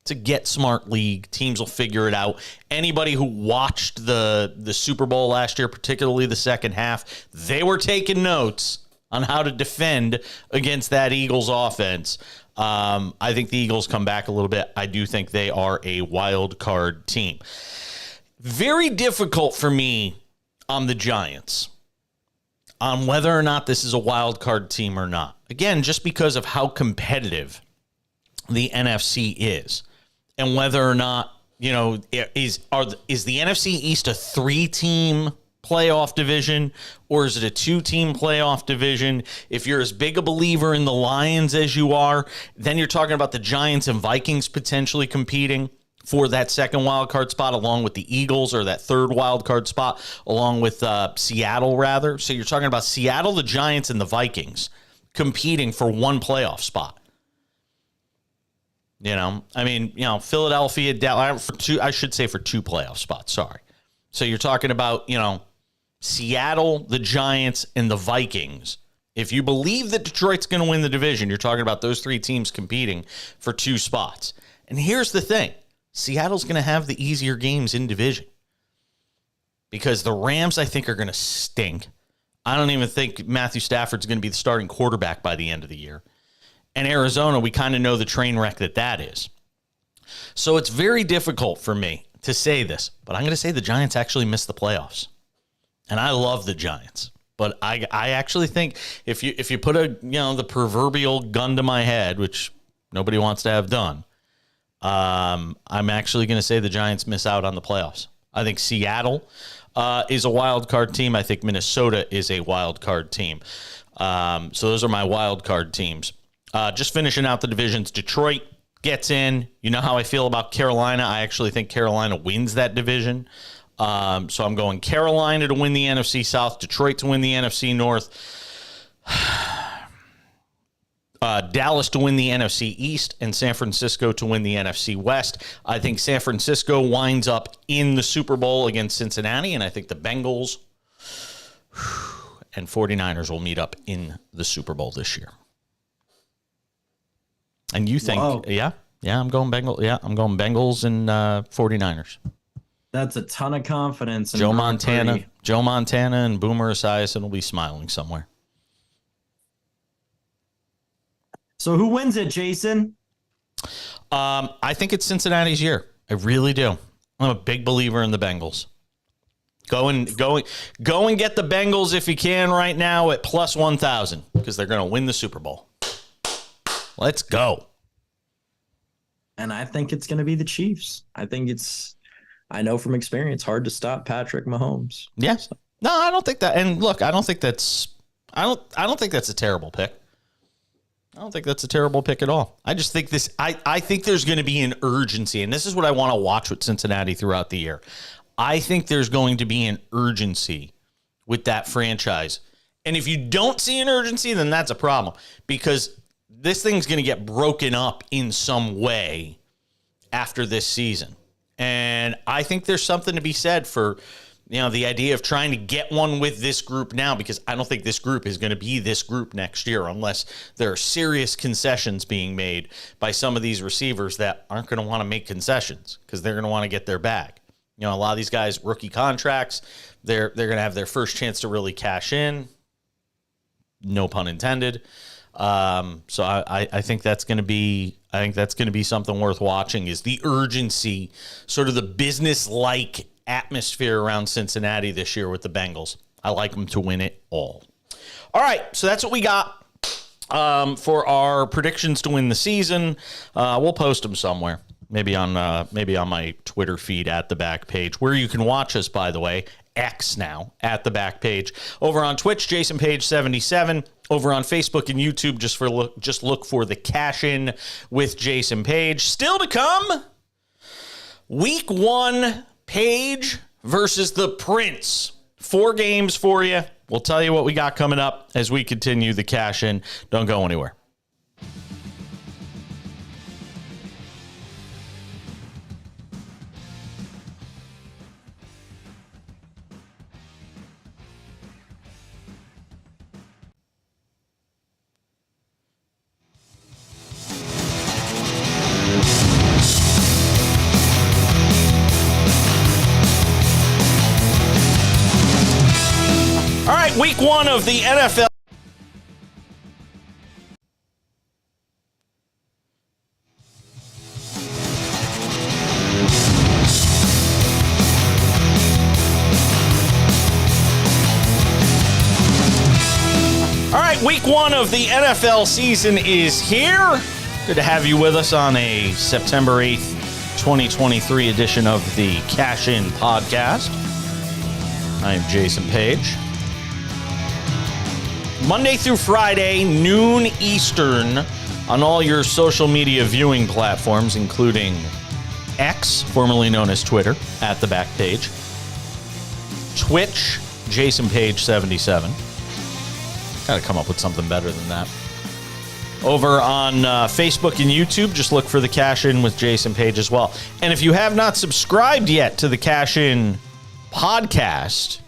It's a get smart league. Teams will figure it out. Anybody who watched the Super Bowl last year, particularly the second half, they were taking notes on how to defend against that Eagles offense. I think the Eagles come back a little bit. I do think they are a wild card team. Very difficult for me on the Giants, on whether or not this is a wild card team or not. Again, just because of how competitive the NFC is, and whether or not, is the NFC East a 3-team playoff division, or is it a 2-team playoff division? If you're as big a believer in the Lions as you are, then you're talking about the Giants and Vikings potentially competing for that second wild card spot, along with the Eagles, or that third wild card spot, along with Seattle, rather. So you're talking about Seattle, the Giants, and the Vikings competing for one playoff spot. Philadelphia, Dallas, for two playoff spots. Sorry. So you're talking about, Seattle, the Giants, and the Vikings. If you believe that Detroit's going to win the division, you're talking about those 3 teams competing for 2 spots. And here's the thing. Seattle's going to have the easier games in division, because the Rams, I think, are going to stink. I don't even think Matthew Stafford's going to be the starting quarterback by the end of the year. And Arizona, we kind of know the train wreck that is. So it's very difficult for me to say this, but I'm going to say the Giants actually missed the playoffs. And I love the Giants, but I actually think if you put the proverbial gun to my head, which nobody wants to have done, I'm actually going to say the Giants miss out on the playoffs. I think Seattle is a wild card team. I think Minnesota is a wild card team. So those are my wild card teams. Just finishing out the divisions, Detroit gets in. You know how I feel about Carolina. I actually think Carolina wins that division. So I'm going Carolina to win the NFC South, Detroit to win the NFC North, Dallas to win the NFC East, and San Francisco to win the NFC West. I think San Francisco winds up in the Super Bowl against Cincinnati, and I think the Bengals and 49ers will meet up in the Super Bowl this year. And you think, Whoa. yeah, I'm going Bengals. Yeah, I'm going Bengals and 49ers. That's a ton of confidence. Joe Montana and Boomer Esiason will be smiling somewhere. So who wins it, Jason? I think it's Cincinnati's year. I really do. I'm a big believer in the Bengals. Go and get the Bengals if you can right now at plus 1,000 because they're going to win the Super Bowl. Let's go. And I think it's going to be the Chiefs. I know from experience, hard to stop Patrick Mahomes. Yes. Yeah. No, I don't think that. And look, I don't think that's a terrible pick. I don't think that's a terrible pick at all. I just think I think there's going to be an urgency, and this is what I want to watch with Cincinnati throughout the year. I think there's going to be an urgency with that franchise. And if you don't see an urgency, then that's a problem because this thing's going to get broken up in some way after this season. And I think there's something to be said for, the idea of trying to get one with this group now, because I don't think this group is going to be this group next year unless there are serious concessions being made by some of these receivers that aren't going to want to make concessions because they're going to want to get their bag. A lot of these guys, rookie contracts, they're going to have their first chance to really cash in. No pun intended. So I think that's going to be something worth watching is the urgency, sort of the business-like atmosphere around Cincinnati this year with the Bengals. I like them to win it all. All right, so that's what we got for our predictions to win the season. We'll post them somewhere. Maybe on my Twitter feed at the back page, where you can watch us, by the way, X now, at the back page. Over on Twitch, Jason Page 77. Over on Facebook and YouTube, just look for the Cash In with Jason Page. Still to come, Week 1, Page versus the Prince. 4 games for you. We'll tell you what we got coming up as we continue the Cash In. Don't go anywhere. All right, week 1 of the NFL. All right, week 1 of the NFL season is here. Good to have you with us on a September 8th, 2023 edition of the Cash In podcast. I am Jason Page. Monday through Friday, noon Eastern, on all your social media viewing platforms, including X, formerly known as Twitter, at the back page, Twitch, Jason Page 77. Got to come up with something better than that. Over on Facebook and YouTube, just look for the Cash In with Jason Page as well. And if you have not subscribed yet to the Cash In podcast,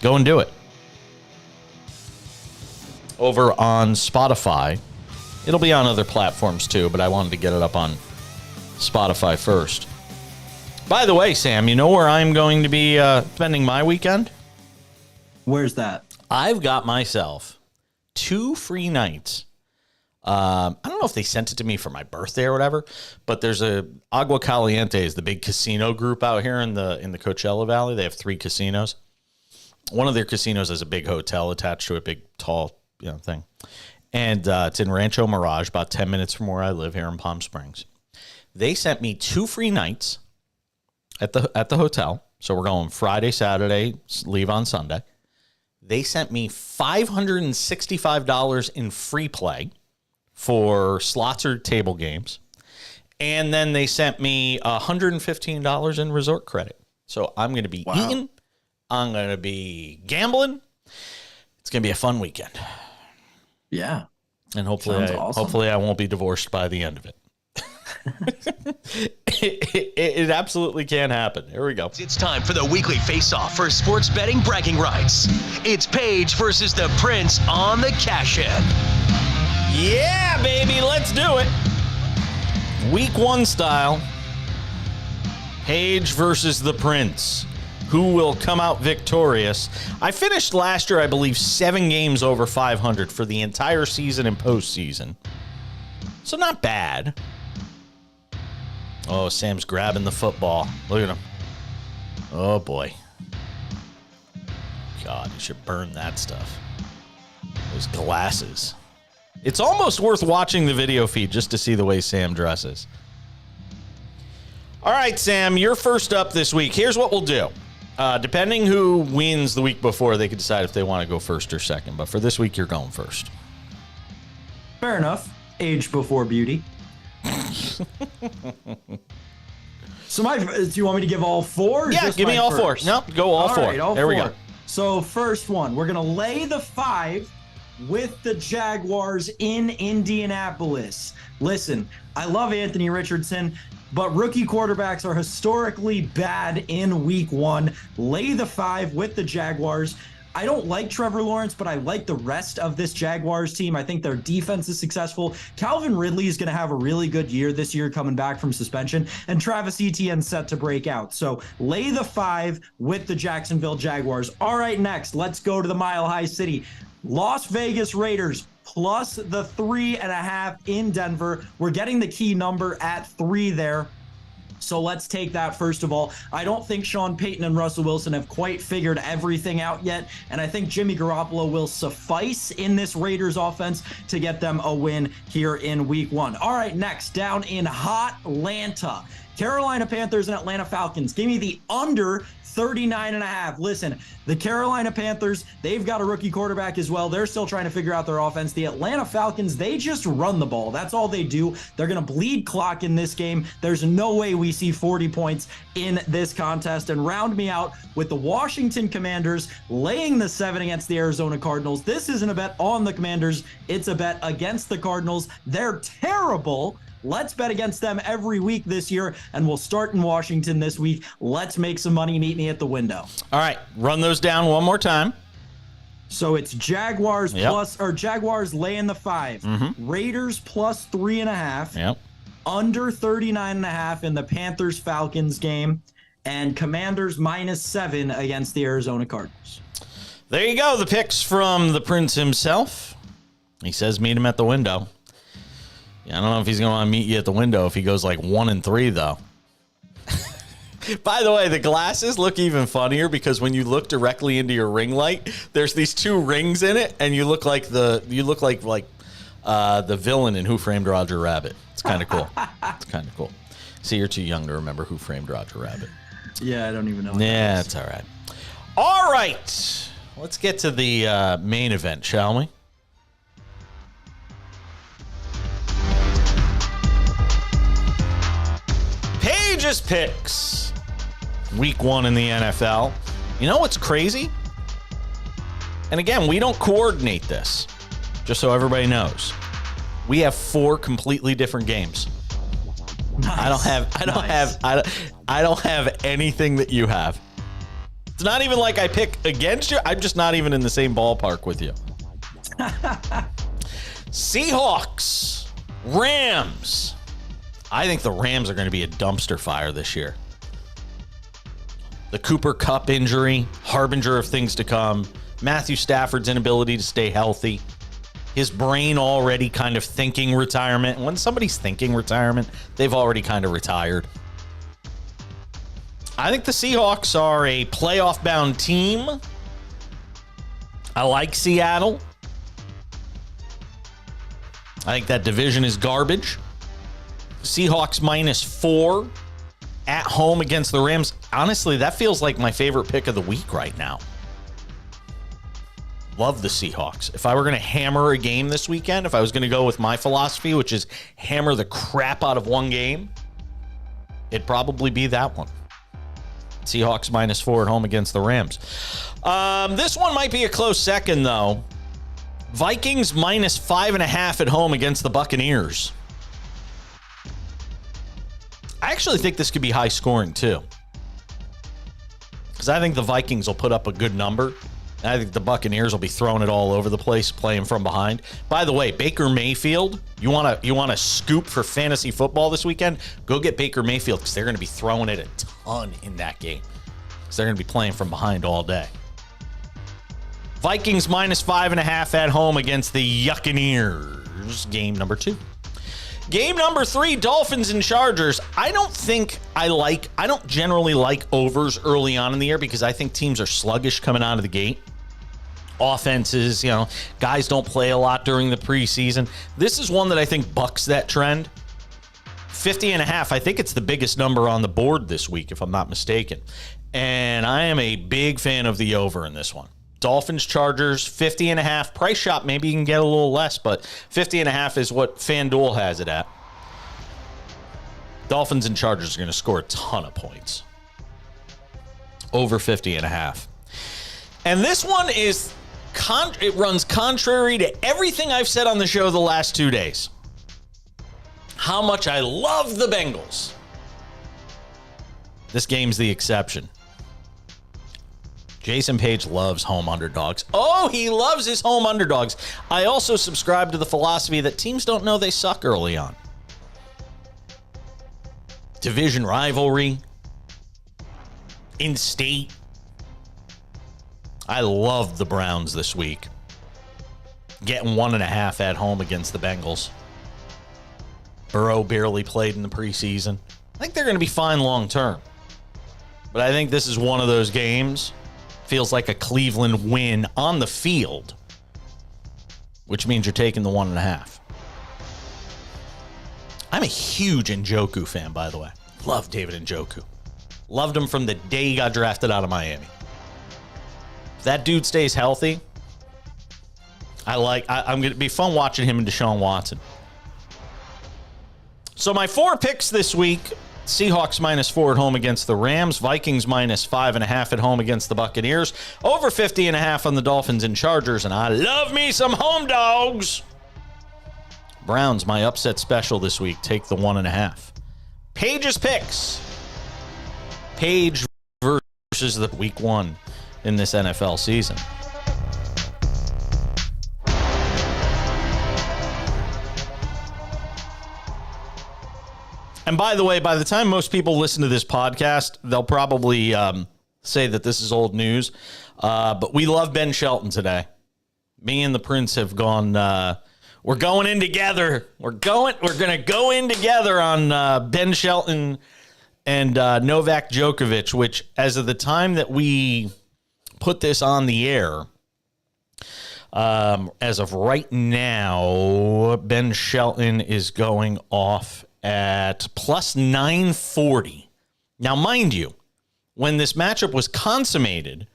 go and do it. Over on Spotify. It'll be on other platforms too, but I wanted to get it up on Spotify first. By the way, Sam, you know where I'm going to be spending my weekend? Where's that? I've got myself 2 free nights. I don't know if they sent it to me for my birthday or whatever, but there's Agua Caliente is the big casino group out here in the Coachella Valley. They have 3 casinos. One of their casinos has a big hotel attached to a big, tall, thing. And it's in Rancho Mirage, about 10 minutes from where I live here in Palm Springs. They sent me 2 free nights at the hotel. So we're going Friday, Saturday, leave on Sunday. They sent me $565 in free play for slots or table games. And then they sent me $115 in resort credit. So I'm going to be eating. I'm going to be gambling. It's going to be a fun weekend. Yeah. And hopefully I won't be divorced by the end of it. It absolutely can happen. Here we go. It's time for the weekly face-off for sports betting bragging rights. It's Page versus the Prince on the Cash In. Yeah, baby, let's do it. Week 1 style. Page versus the Prince. Who will come out victorious? I finished last year, I believe, 7 games over 500 for the entire season and postseason. So not bad. Oh, Sam's grabbing the football. Look at him. Oh, boy. God, you should burn that stuff. Those glasses. It's almost worth watching the video feed just to see the way Sam dresses. All right, Sam, you're first up this week. Here's what we'll do. Depending who wins the week before, they can decide if they want to go first or second. But for this week, you're going first. Fair enough. Age before beauty. So do you want me to give all four? Yeah, give me all four. No, go all four. Right, all there four. We go. So first one, we're going to lay the 5 with the Jaguars in Indianapolis. Listen, I love Anthony Richardson, but rookie quarterbacks are historically bad in week 1. Lay the 5 with the Jaguars. I don't like Trevor Lawrence, but I like the rest of this Jaguars team. I think their defense is successful. Calvin Ridley is going to have a really good year this year coming back from suspension, and Travis Etienne's set to break out. So lay the 5 with the Jacksonville Jaguars. All right, next, let's go to the Mile High City. Las Vegas Raiders plus the 3.5 in Denver. We're getting the key number at 3 there. So let's take that first of all. I don't think Sean Payton and Russell Wilson have quite figured everything out yet, and I think Jimmy Garoppolo will suffice in this Raiders offense to get them a win here in week 1. All right, next, down in hot Atlanta, Carolina Panthers and Atlanta Falcons. Give me the under 39.5. Listen, the Carolina Panthers, they've got a rookie quarterback as well. They're still trying to figure out their offense. The Atlanta Falcons, they just run the ball. That's all they do. They're going to bleed clock in this game. There's no way we see 40 points in this contest. And round me out with the Washington Commanders laying the 7 against the Arizona Cardinals. This isn't a bet on the Commanders. It's a bet against the Cardinals. They're terrible. Let's bet against them every week this year, and we'll start in Washington this week. Let's make some money. Meet me at the window. All right, run those down one more time. So it's Jaguars Jaguars laying the 5, Raiders plus 3.5, under 39.5 in the Panthers Falcons game, and Commanders minus 7 against the Arizona Cardinals. There you go, the picks from the Prince himself. He says meet him at the window. Yeah, I don't know if he's going to want to meet you at the window if he goes like 1-3, though. By the way, the glasses look even funnier because when you look directly into your ring light, there's these 2 rings in it, and you look like the villain in Who Framed Roger Rabbit. It's kind of cool. It's kind of cool. See, you're too young to remember Who Framed Roger Rabbit. Yeah, I don't even know. Yeah, it's all right. All right, let's get to the main event, shall we? Page's picks. Week 1 in the NFL. You know what's crazy? And again, we don't coordinate this, just so everybody knows. We have 4 completely different games. Nice. I don't have anything that you have. It's not even like I pick against you. I'm just not even in the same ballpark with you. Seahawks, Rams. I think the Rams are going to be a dumpster fire this year. The Cooper Kupp injury, harbinger of things to come. Matthew Stafford's inability to stay healthy. His brain already kind of thinking retirement. When somebody's thinking retirement, they've already kind of retired. I think the Seahawks are a playoff-bound team. I like Seattle. I think that division is garbage. Seahawks minus 4 at home against the Rams. Honestly, that feels like my favorite pick of the week right now. Love the Seahawks. If I were going to hammer a game this weekend, if I was going to go with my philosophy, which is hammer the crap out of one game, it'd probably be that one. Seahawks minus 4 at home against the Rams. This one might be a close second, though. Vikings minus 5.5 at home against the Buccaneers. I actually think this could be high scoring too, because I think the Vikings will put up a good number. And I think the Buccaneers will be throwing it all over the place, playing from behind. By the way, Baker Mayfield, you want to scoop for fantasy football this weekend? Go get Baker Mayfield, because they're going to be throwing it a ton in that game, because they're going to be playing from behind all day. Vikings minus 5.5 at home against the Buccaneers. Game number 2. Game number 3, Dolphins and Chargers. I don't generally like overs early on in the year because I think teams are sluggish coming out of the gate. Offenses, guys don't play a lot during the preseason. This is one that I think bucks that trend. 50.5, I think it's the biggest number on the board this week, if I'm not mistaken. And I am a big fan of the over in this one. Dolphins, Chargers, 50.5. Price shop, maybe you can get a little less, but 50.5 is what FanDuel has it at. Dolphins and Chargers are going to score a ton of points. Over 50.5. And this one is, it runs contrary to everything I've said on the show the last 2 days. How much I love the Bengals. This game's the exception. Jason Page loves home underdogs. Oh, he loves his home underdogs. I also subscribe to the philosophy that teams don't know they suck early on. Division rivalry. In-state. I love the Browns this week. Getting 1.5 at home against the Bengals. Burrow barely played in the preseason. I think they're going to be fine long term. But I think this is one of those games. Feels like a Cleveland win on the field, which means you're taking the 1.5. I'm a huge Njoku fan, by the way. Love David Njoku. Loved him from the day he got drafted out of Miami. If that dude stays healthy, I'm going to be fun watching him and Deshaun Watson. So my 4 picks this week: Seahawks -4 at home against the Rams. Vikings -5.5 at home against the Buccaneers. Over 50.5 on the Dolphins and Chargers. And I love me some home dogs. Browns, my upset special this week. Take the 1.5. Page's picks. Page versus the week 1 in this NFL season. And by the way, by the time most people listen to this podcast, they'll probably say that this is old news. But we love Ben Shelton today. Me and the Prince have gone. We're going in together. We're going to go in together on Ben Shelton and Novak Djokovic. Which, as of the time that we put this on the air, as of right now, Ben Shelton is going off at plus 940. Now, mind you, when this matchup was consummated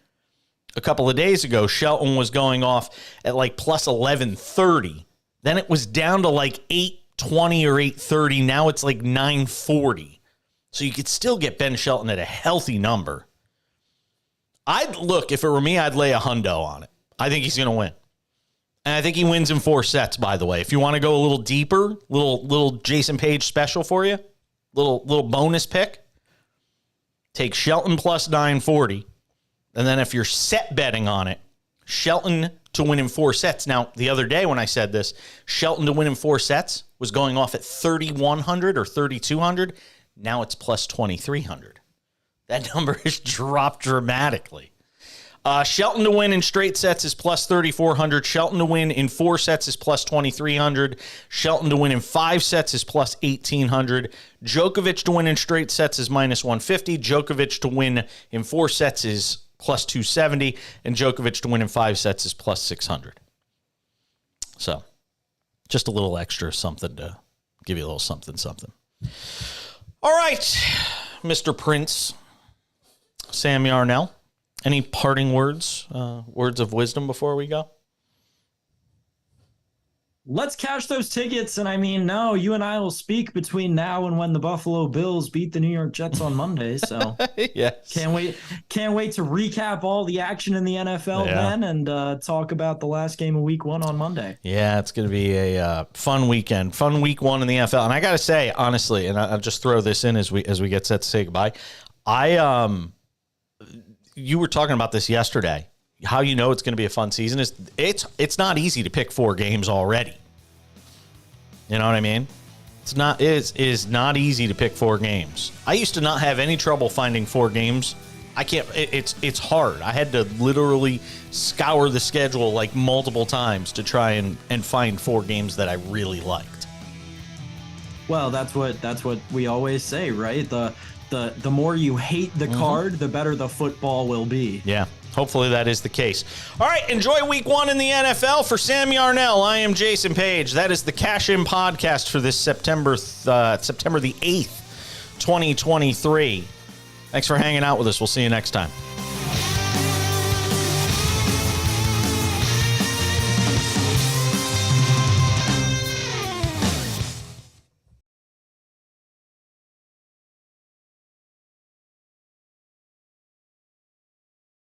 a couple of days ago, Shelton was going off at like plus 1130. Then it was down to like 820 or 830. Now it's like 940. So you could still get Ben Shelton at a healthy number. If it were me, I'd lay a hundo on it. I think he's going to win. And I think he wins in 4 sets, by the way. If you want to go a little deeper, little Jason Page special for you, little bonus pick, take Shelton plus 940. And then if you're set betting on it, Shelton to win in 4 sets. Now, the other day when I said this, Shelton to win in 4 sets was going off at 3,100 or 3,200. Now it's plus 2,300. That number has dropped dramatically. Shelton to win in straight sets is plus 3,400. Shelton to win in 4 sets is plus 2,300. Shelton to win in 5 sets is plus 1,800. Djokovic to win in straight sets is minus 150. Djokovic to win in 4 sets is plus 270. And Djokovic to win in 5 sets is plus 600. So, just a little extra something to give you a little something. All right, Mr. Prince, Sam Yarnell. Any parting words, words of wisdom before we go? Let's cash those tickets. And I mean, no, you and I will speak between now and when the Buffalo Bills beat the New York Jets on Monday. So yes. Can't wait to recap all the action in the NFL then and talk about the last game of week 1 on Monday. Yeah, it's going to be a fun weekend. Fun week 1 in the NFL. And I got to say, honestly, and I'll just throw this in as we get set to say goodbye. You were talking about this yesterday. How you know it's going to be a fun season is it's not easy to pick 4 games already. You know what I mean? It is not easy to pick 4 games. I used to not have any trouble finding 4 games. I can't. It's hard. I had to literally scour the schedule like multiple times to try and find 4 games that I really liked. Well, that's what we always say, right? The more you hate the card, the better the football will be. Yeah. Hopefully that is the case. All right, enjoy week 1 in the NFL. For Sam Yarnell, I am Jason Page. That is the Cash In podcast for this September the 8th, 2023. Thanks for hanging out with us. We'll see you next time.